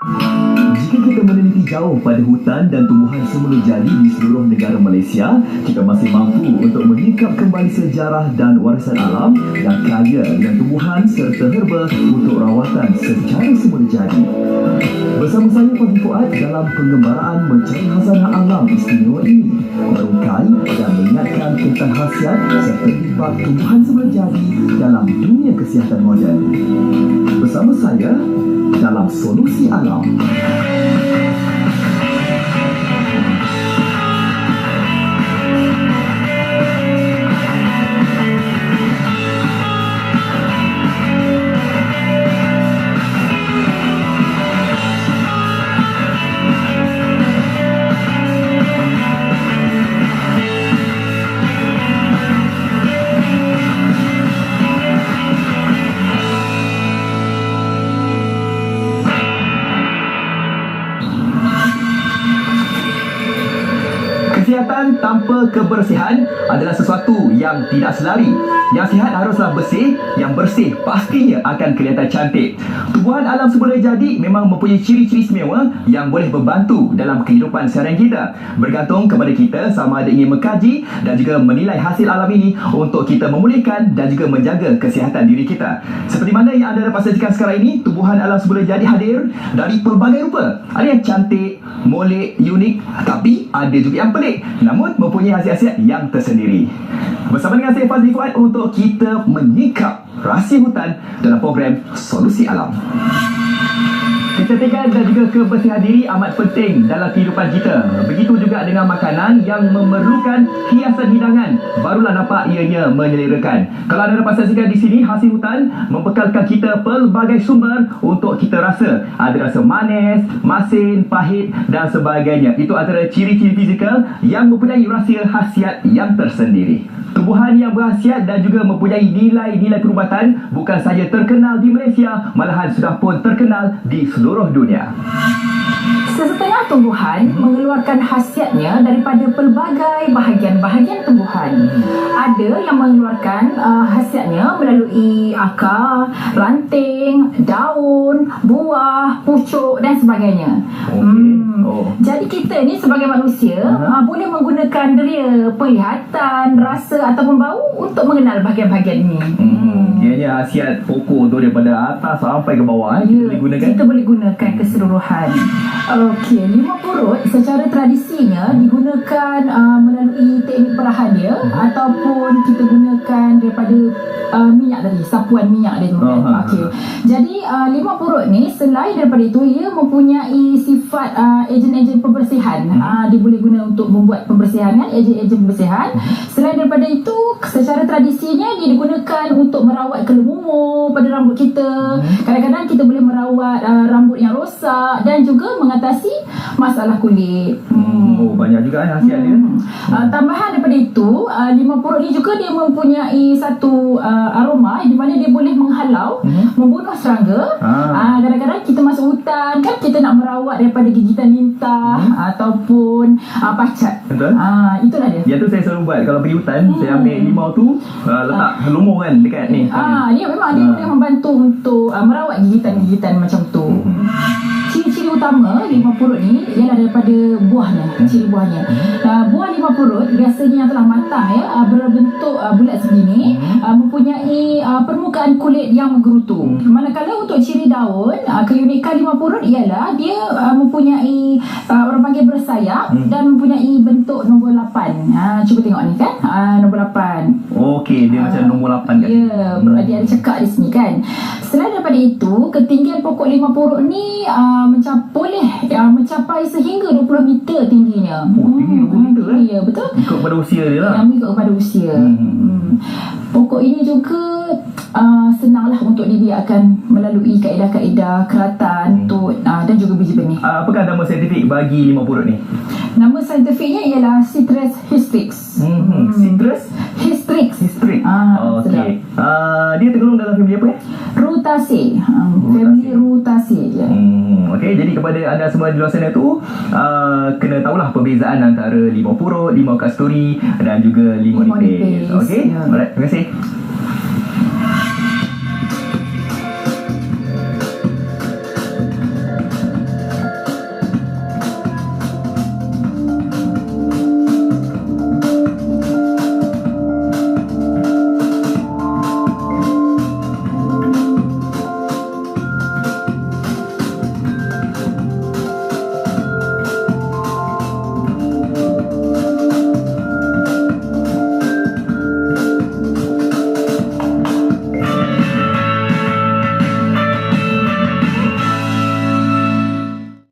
Jika kita meneliti jauh pada hutan dan tumbuhan semula jadi di seluruh negara Malaysia, kita masih mampu untuk menyingkap kembali sejarah dan warisan alam yang kaya dengan tumbuhan serta herba untuk rawatan secara semula jadi. Bersama saya Fazli Fuad dalam pengembaraan mencari khazanah alam istimewa ini, merungkai dan mengingatkan tentang khasiat serta impak tumbuhan semula jadi dalam dunia kesihatan moden. Bersama saya dalam Solusi Alam. Kesihatan tanpa kebersihan adalah sesuatu yang tidak selari. Yang sihat haruslah bersih, yang bersih pastinya akan kelihatan cantik. Tumbuhan alam semula jadi memang mempunyai ciri-ciri istimewa yang boleh membantu dalam kehidupan seharian kita. Bergantung kepada kita sama ada ingin mengkaji dan juga menilai hasil alam ini untuk kita memulihkan dan juga menjaga kesihatan diri kita. Seperti mana yang anda dapat saksikan sekarang ini, tumbuhan alam semula jadi hadir dari pelbagai rupa. Ada yang cantik, molek, unik, tapi ada juga yang pelik, namun mempunyai khasiat yang tersendiri. Bersama dengan saya Fazli Fuad untuk kita menyingkap rahsia hutan dalam program Solusi Alam. Kecantikan dan juga kebersihan diri amat penting dalam kehidupan kita. Begitu juga dengan makanan yang memerlukan hiasan hidangan, barulah nampak ianya menyelerakan. Kalau anda dapat saksikan di sini, hasil hutan membekalkan kita pelbagai sumber untuk kita rasa. Ada rasa manis, masin, pahit dan sebagainya. Itu antara ciri-ciri fizikal yang mempunyai rahsia khasiat yang tersendiri. Tumbuhan yang berkhasiat dan juga mempunyai nilai-nilai perubatan bukan sahaja terkenal di Malaysia, malahan sudah pun terkenal di seluruh dunia. Sesetengah tumbuhan mengeluarkan khasiatnya daripada pelbagai bahagian-bahagian tumbuhan. Ada yang mengeluarkan khasiatnya melalui akar, ranting, daun, buah, pucuk dan sebagainya. Jadi kita ni sebagai manusia boleh menggunakan deria penglihatan, rasa ataupun bau untuk mengenal bahagian-bahagian ini. Ianya khasiat pokok tu daripada atas sampai ke bawah kita boleh gunakan. Kita boleh gunakan keseluruhan. Okey, limau purut secara tradisinya digunakan melalui teknik perahan dia ataupun kita gunakan daripada minyak tadi, sapuan minyak dia tu kan. Okey. Jadi limau purut ni selain daripada itu ia mempunyai sifat ejen-ejen pembersihan. Dia boleh guna untuk membuat pembersihan kan, ejen-ejen pembersihan. Selain daripada itu, secara tradisinya dia digunakan untuk merawat kelumur pada rambut kita. Kadang-kadang kita boleh merawat rambut yang rosak dan juga mengatasi masalah kulit. Banyak juga khasiat dia. Tambahan daripada itu, limau purut ni juga dia mempunyai satu aroma di mana dia boleh menghalau, membunuh serangga. Kadang-kadang kita masuk hutan kan, kita nak merawat daripada gigitan lintah ataupun pacat. Betul. Itulah dia. Yang tu saya selalu buat kalau pergi hutan, saya ambil limau tu letak lumur kan dekat ni. Dia memang dia boleh membantu untuk merawat gigitan-gigitan macam tu. Ciri-ciri utama limau purut ni ialah daripada buahnya, ciri buahnya. Buah limau purut biasanya yang telah matang berbentuk bulat sebegini, mempunyai permukaan kulit yang menggerutu. Manakala untuk ciri daun, keunikan limau purut ialah dia mempunyai orang panggil bersayap dan mempunyai bentuk nombor 8. Cuba tengok ni kan, nombor 8. Okey, dia macam nombor 8 kan. Ya, dia ada cekak di sini kan. Selain daripada itu, ketinggian pokok limau purut ni boleh mencapai sehingga 20 meter tingginya. Tinggi 20 meter Ya, betul. Ikut pada usia dia lah. Ikut kepada usia. Pokok ini juga senanglah untuk dibiarkan melalui kaedah-kaedah keratan, tut dan juga biji benih. Apakah nama saintifik bagi limau purut ni? Nama saintifiknya ialah Citrus hystrix. Citrus hystrix. Okey. Dia tergolong dalam famili apa ya? Rutaceae. Famili Rutaceae je. Okey, jadi kepada anda semua di luar sana tu kena tahulah perbezaan antara limau purut, limau kasturi dan juga limau nipis. Okey. Alright, terima kasih.